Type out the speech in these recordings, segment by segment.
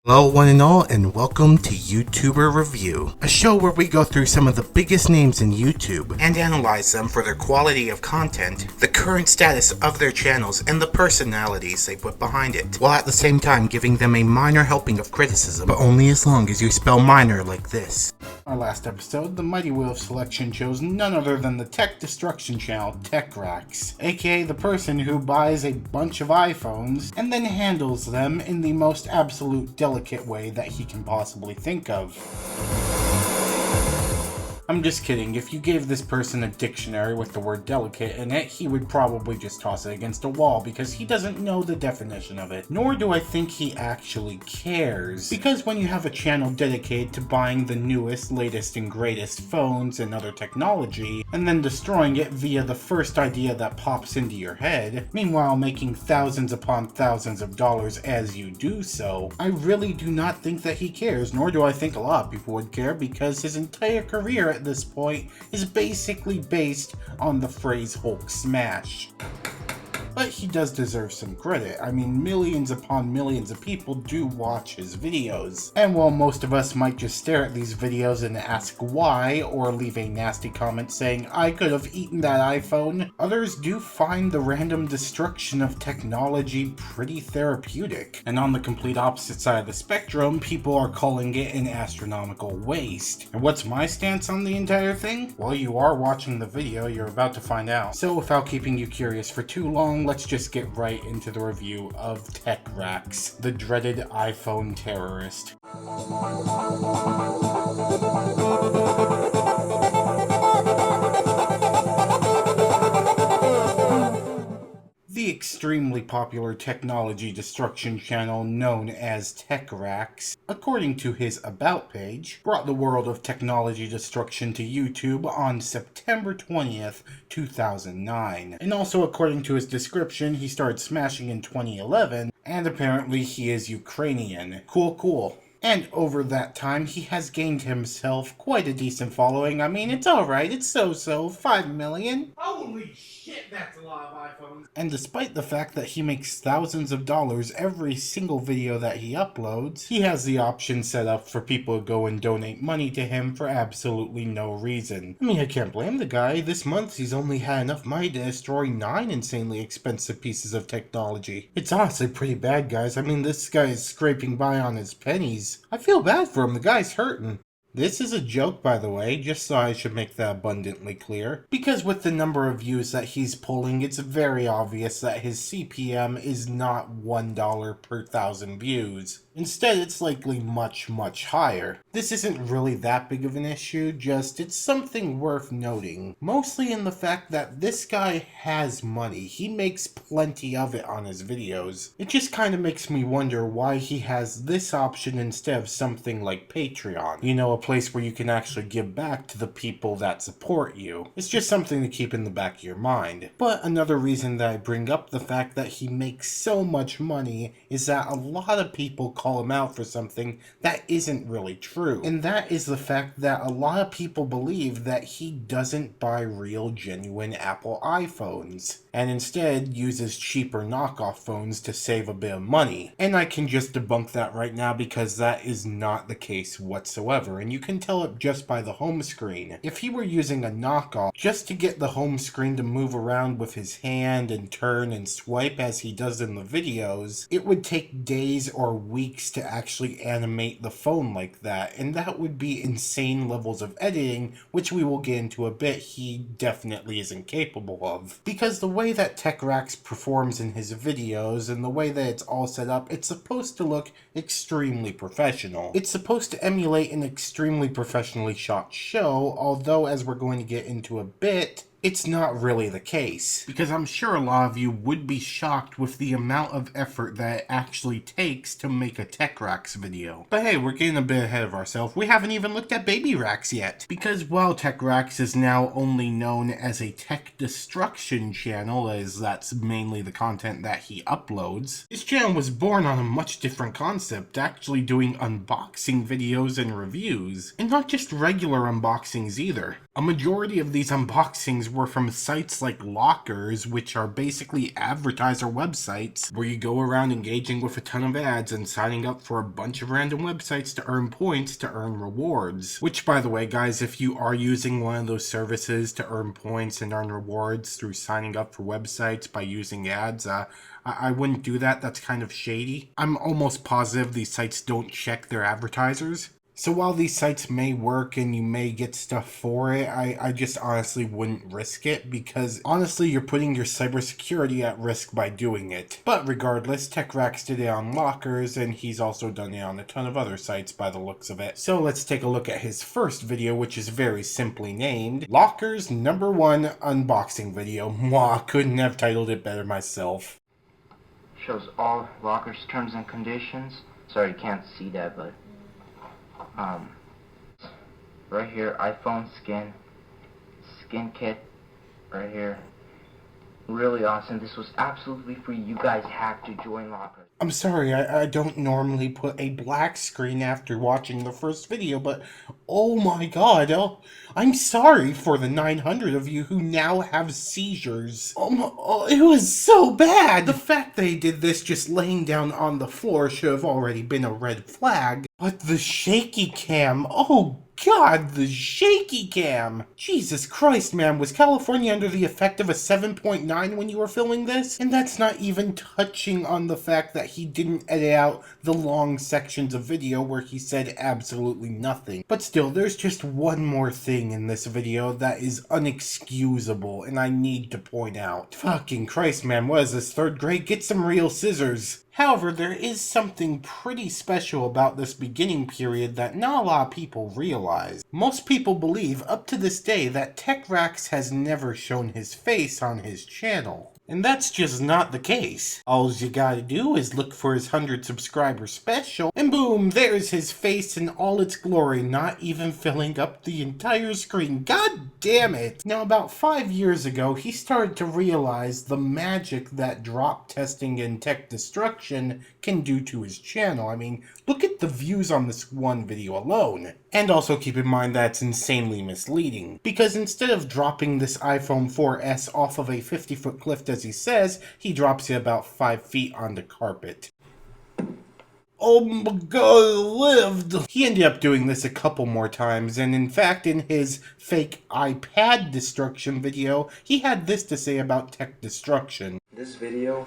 Hello one and all, and welcome to YouTuber Review, a show where we go through some of the biggest names in YouTube and analyze them for their quality of content, the current status of their channels, and the personalities they put behind it, while at the same time giving them a minor helping of criticism, but only as long as you spell minor like this. Our last episode, the Mighty Wheel of Selection chose none other than the tech destruction channel TechRax, aka the person who buys a bunch of iPhones and then handles them in the most absolute delicate way that he can possibly think of. I'm just kidding. If you gave this person a dictionary with the word delicate in it, he would probably just toss it against a wall because he doesn't know the definition of it. Nor do I think he actually cares. Because when you have a channel dedicated to buying the newest, latest, and greatest phones and other technology, and then destroying it via the first idea that pops into your head, meanwhile making thousands upon thousands of dollars as you do so, I really do not think that he cares, nor do I think a lot of people would care, because his entire career at this point is basically based on the phrase Hulk smash. But he does deserve some credit. I mean, millions upon millions of people do watch his videos. And while most of us might just stare at these videos and ask why, or leave a nasty comment saying, I could have eaten that iPhone, others do find the random destruction of technology pretty therapeutic. And on the complete opposite side of the spectrum, people are calling it an astronomical waste. And what's my stance on the entire thing? Well, you are watching the video, you're about to find out. So without keeping you curious for too long, let's just get right into the review of TechRax, the dreaded iPhone terrorist. The extremely popular technology destruction channel known as TechRax, according to his About page, brought the world of technology destruction to YouTube on September 20th, 2009. And also according to his description, he started smashing in 2011, and apparently he is Ukrainian. Cool. And over that time, he has gained himself quite a decent following. I mean, it's alright, it's so-so, 5 million. Holy shit, that's a lot of iPhones. And despite the fact that he makes thousands of dollars every single video that he uploads, he has the option set up for people to go and donate money to him for absolutely no reason. I mean, I can't blame the guy. This month, he's only had enough money to destroy 9 insanely expensive pieces of technology. It's honestly pretty bad, guys. I mean, this guy is scraping by on his pennies. I feel bad for him, the guy's hurting. This is a joke, by the way, just so I should make that abundantly clear. Because with the number of views that he's pulling, it's very obvious that his CPM is not $1 per 1,000 views. Instead, it's likely much higher. This isn't really that big of an issue, just it's something worth noting. Mostly in the fact that this guy has money. He makes plenty of it on his videos. It just kind of makes me wonder why he has this option instead of something like Patreon. You know, a place where you can actually give back to the people that support you. It's just something to keep in the back of your mind. But another reason that I bring up the fact that he makes so much money is that a lot of people call him out for something that isn't really true. And that is the fact that a lot of people believe that he doesn't buy real, genuine Apple iPhones, and instead uses cheaper knockoff phones to save a bit of money. And I can just debunk that right now because that is not the case whatsoever, and you can tell it just by the home screen. If he were using a knockoff just to get the home screen to move around with his hand and turn and swipe as he does in the videos, it would take days or weeks to actually animate the phone like that, and that would be insane levels of editing, which we will get into a bit. He definitely isn't capable of. Because the way that TechRax performs in his videos and the way that it's all set up, it's supposed to look extremely professional. It's supposed to emulate an extremely professionally shot show, although as we're going to get into a bit, it's not really the case, because I'm sure a lot of you would be shocked with the amount of effort that it actually takes to make a TechRax video. But hey, we're getting a bit ahead of ourselves. We haven't even looked at BabyRax yet, because while TechRax is now only known as a tech destruction channel, as that's mainly the content that he uploads, his channel was born on a much different concept, actually doing unboxing videos and reviews, and not just regular unboxings either. A majority of these unboxings advertisers were from sites like Lockers, which are basically advertiser websites where you go around engaging with a ton of ads and signing up for a bunch of random websites to earn points to earn rewards. Which, by the way, guys, if you are using one of those services to earn points and earn rewards through signing up for websites by using ads, I wouldn't do that. That's kind of shady. I'm almost positive these sites don't check their advertisers. So while these sites may work and you may get stuff for it, I just honestly wouldn't risk it, because honestly you're putting your cybersecurity at risk by doing it. But regardless, TechRax did it on Lockers, and he's also done it on a ton of other sites by the looks of it. So let's take a look at his first video, which is very simply named Lockers #1 Unboxing Video. Mwah, couldn't have titled it better myself. Shows all Lockers terms and conditions. Sorry you can't see that, but right here, iPhone skin kit, right here. Really awesome. This was absolutely free. You guys have to join Lockers. I'm sorry, I don't normally put a black screen after watching the first video, but oh my god, I'm sorry for the 900 of you who now have seizures. It was so bad! The fact they did this just laying down on the floor should have already been a red flag. But the shaky cam, oh god, the shaky cam! Jesus Christ, man, was California under the effect of a 7.9 when you were filming this? And that's not even touching on the fact that he didn't edit out the long sections of video where he said absolutely nothing. But still, there's just one more thing in this video that is unexcusable, and I need to point out. Fucking Christ, man, what is this, 3rd grade? Get some real scissors. However, there is something pretty special about this beginning period that not a lot of people realize. Most people believe up to this day that TechRax has never shown his face on his channel. And that's just not the case. All you gotta do is look for his 100 subscriber special, and boom, there's his face in all its glory, not even filling up the entire screen. God damn it! Now, about 5 years ago, he started to realize the magic that drop testing and tech destruction can do to his channel. I mean, look at the views on this one video alone. And also keep in mind that it's insanely misleading, because instead of dropping this iPhone 4S off of a 50-foot cliff as he says, he drops it about 5 feet on the carpet. Oh my god, lived! He ended up doing this a couple more times, and in fact in his fake iPad destruction video, he had this to say about tech destruction. This video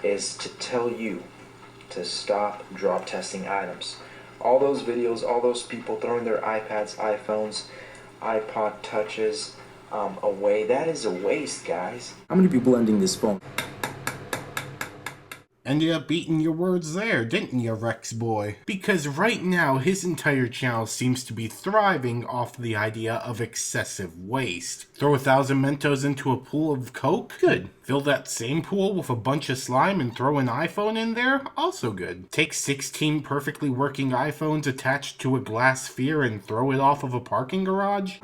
is to tell you to stop drop testing items. All those videos, all those people throwing their iPads, iPhones, iPod Touches away, that is a waste, guys. How many people ending this phone? Ended up eating your words there, didn't you, Rex boy? Because right now, his entire channel seems to be thriving off the idea of excessive waste. Throw 1,000 Mentos into a pool of Coke? Good. Fill that same pool with a bunch of slime and throw an iPhone in there? Also good. Take 16 perfectly working iPhones attached to a glass sphere and throw it off of a parking garage?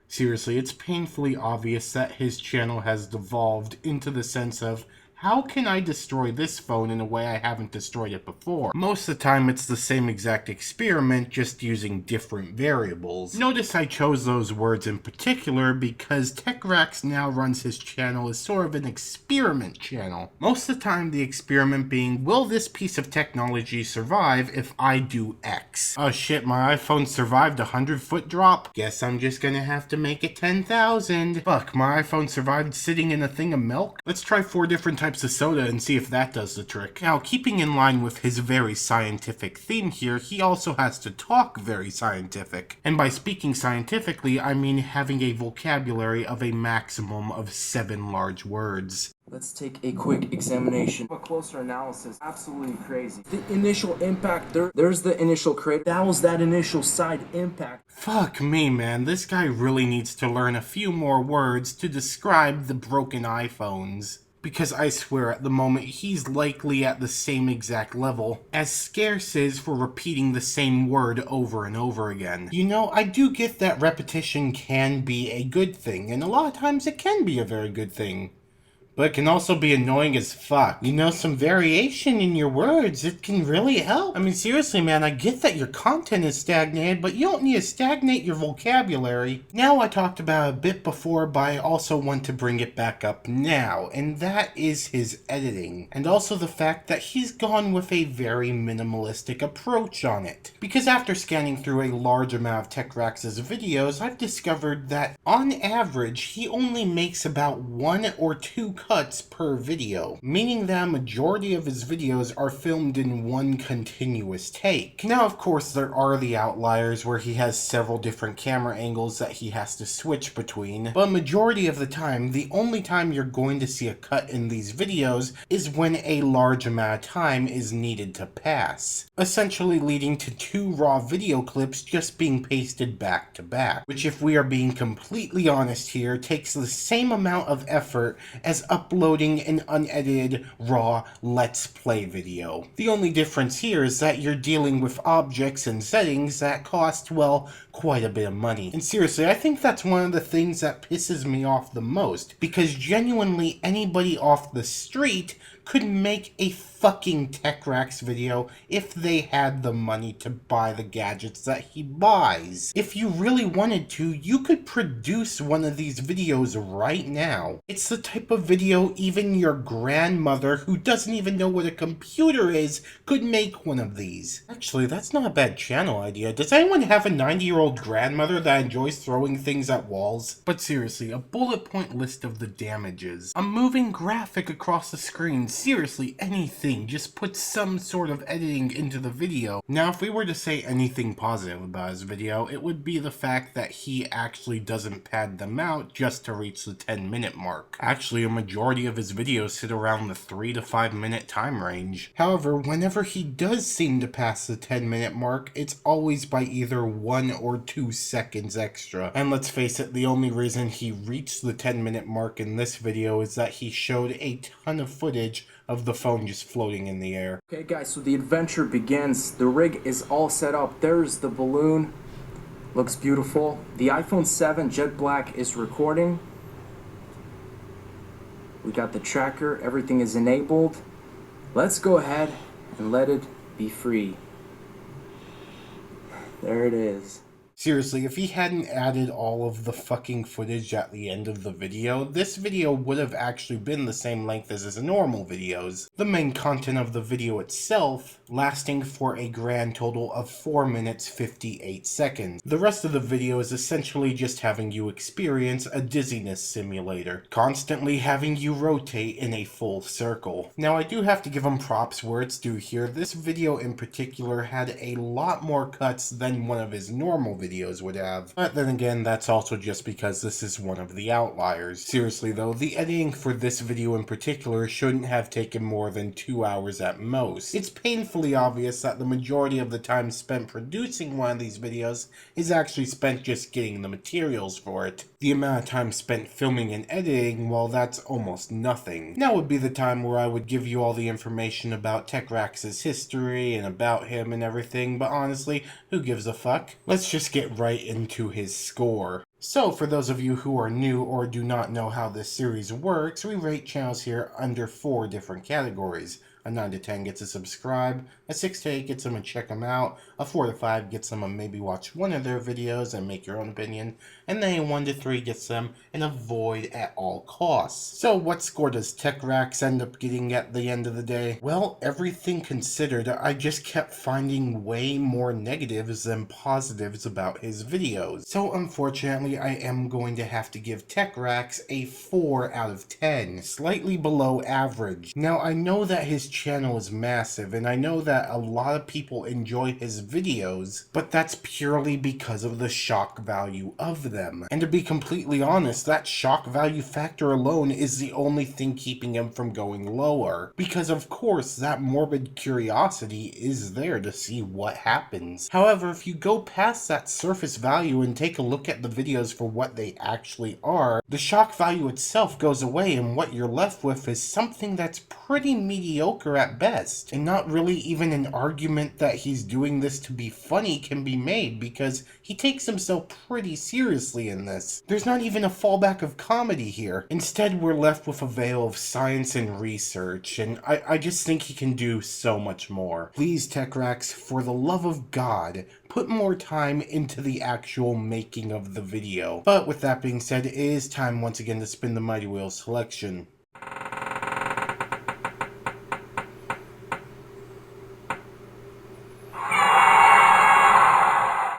Seriously, it's painfully obvious that his channel has devolved into the sense of, how can I destroy this phone in a way I haven't destroyed it before? Most of the time it's the same exact experiment, just using different variables. Notice I chose those words in particular because TechRax now runs his channel as sort of an experiment channel. Most of the time the experiment being, will this piece of technology survive if I do X? Oh shit, my iPhone survived a 100-foot drop? Guess I'm just gonna have to make it 10,000. Fuck, my iPhone survived sitting in a thing of milk? Let's try 4 different types of soda and see if that does the trick. Now, keeping in line with his very scientific theme here, he also has to talk very scientific. And by speaking scientifically, I mean having a vocabulary of a maximum of 7 large words. Let's take a quick examination. A closer analysis. Absolutely crazy. The initial impact, there's the initial crate. That was that initial side impact. Fuck me, man. This guy really needs to learn a few more words to describe the broken iPhones. Because I swear at the moment he's likely at the same exact level as Scarce is for repeating the same word over and over again. You know, I do get that repetition can be a good thing, and a lot of times it can be a very good thing. But it can also be annoying as fuck. You know, some variation in your words, it can really help. I mean, seriously, man, I get that your content is stagnated, but you don't need to stagnate your vocabulary. Now, I talked about it a bit before, but I also want to bring it back up now, and that is his editing. And also the fact that he's gone with a very minimalistic approach on it. Because after scanning through a large amount of TechRax's videos, I've discovered that on average, he only makes about 1 or 2 cuts per video, meaning that a majority of his videos are filmed in one continuous take. Now, of course, there are the outliers where he has several different camera angles that he has to switch between, but majority of the time, the only time you're going to see a cut in these videos is when a large amount of time is needed to pass, essentially leading to 2 raw video clips just being pasted back to back, which, if we are being completely honest here, takes the same amount of effort as uploading an unedited, raw Let's Play video. The only difference here is that you're dealing with objects and settings that cost, well, quite a bit of money. And seriously, I think that's one of the things that pisses me off the most, because genuinely anybody off the street could make a fucking TechRax video if they had the money to buy the gadgets that he buys. If you really wanted to, you could produce one of these videos right now. It's the type of video even your grandmother, who doesn't even know what a computer is, could make one of these. Actually, that's not a bad channel idea. Does anyone have a 90-year-old grandmother that enjoys throwing things at walls? But seriously, a bullet point list of the damages. A moving graphic across the screen. Seriously, anything. Just put some sort of editing into the video. Now, if we were to say anything positive about his video, it would be the fact that he actually doesn't pad them out just to reach the 10-minute mark. Actually, a majority of his videos sit around the 3 to 5 minute time range. However, whenever he does seem to pass the 10-minute mark, it's always by either 1 or 2 seconds extra. And let's face it, the only reason he reached the 10-minute mark in this video is that he showed a ton of footage of the phone just floating in the air. Okay guys, so the adventure begins. The rig is all set up. There's the balloon. Looks beautiful. The iPhone 7 jet black is recording. We got the tracker. Everything is enabled. Let's go ahead and let it be free. There it is. Seriously, if he hadn't added all of the fucking footage at the end of the video, this video would have actually been the same length as his normal videos. The main content of the video itself lasting for a grand total of 4 minutes 58 seconds. The rest of the video is essentially just having you experience a dizziness simulator, constantly having you rotate in a full circle. Now, I do have to give him props where it's due here. This video in particular had a lot more cuts than one of his normal videos would have. But then again, that's also just because this is one of the outliers. Seriously though, the editing for this video in particular shouldn't have taken more than 2 hours at most. It's painfully obvious that the majority of the time spent producing one of these videos is actually spent just getting the materials for it. The amount of time spent filming and editing, well, that's almost nothing. Now would be the time where I would give you all the information about TechRax's history and about him and everything, but honestly, who gives a fuck? Let's just get right into his score. So, for those of you who are new or do not know how this series works, we rate channels here under 4 different categories. A 9 to 10 gets a subscribe, a 6 to 8 gets them a check them out, a 4 to 5 gets them a maybe watch one of their videos and make your own opinion, and then a 1 to 3 gets them an avoid at all costs. So what score does TechRax end up getting at the end of the day? Well, everything considered, I just kept finding way more negatives than positives about his videos. So unfortunately, I am going to have to give TechRax a 4 out of 10, slightly below average. Now, I know that his channel is massive, and I know that a lot of people enjoy his videos, but that's purely because of the shock value of them. And to be completely honest, that shock value factor alone is the only thing keeping him from going lower. Because of course, that morbid curiosity is there to see what happens. However, if you go past that surface value and take a look at the videos for what they actually are, the shock value itself goes away, and what you're left with is something that's pretty mediocre mediocre at best. And not really even an argument that he's doing this to be funny can be made, because he takes himself pretty seriously in this. There's not even a fallback of comedy here. Instead, we're left with a veil of science and research, and I just think he can do so much more. Please, TechRax, for the love of God, put more time into the actual making of the video. But with that being said, it is time once again to spin the Mighty Wheel selection.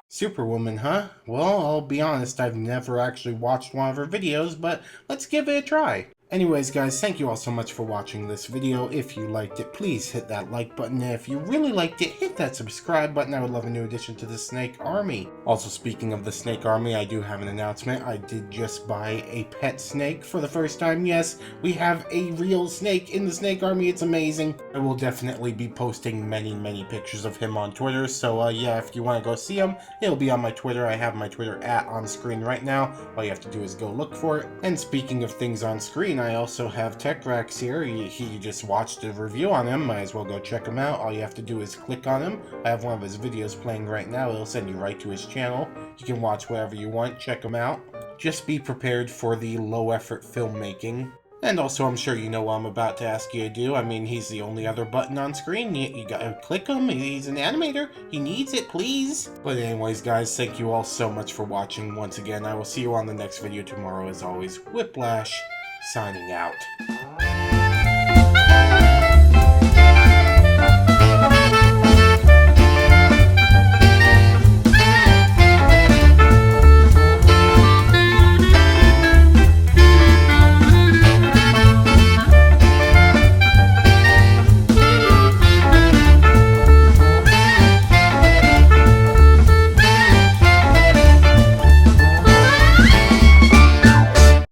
Superwoman, huh? Well, I'll be honest, I've never actually watched one of her videos, but let's give it a try. Anyways, guys, thank you all so much for watching this video. If you liked it, please hit that like button. And if you really liked it, hit that subscribe button. I would love a new addition to the Snake Army. Also, speaking of the Snake Army, I do have an announcement. I did just buy a pet snake for the first time. Yes, we have a real snake in the Snake Army. It's amazing. I will definitely be posting many pictures of him on Twitter. So, yeah, if you want to go see him, it'll be on my Twitter. I have my Twitter on screen right now. All you have to do is go look for it. And speaking of things on screen, I also have TechRax here. He just watched a review on him. Might as well go check him out. All you have to do is click on him. I have one of his videos playing right now. It'll send you right to his channel. You can watch whatever you want. Check him out. Just be prepared for the low-effort filmmaking. And also, I'm sure you know what I'm about to ask you to do. I mean, he's the only other button on screen. You gotta click him. He's an animator. He needs it, please. But anyways, guys, thank you all so much for watching once again. I will see you on the next video tomorrow. As always, Whiplash, signing out.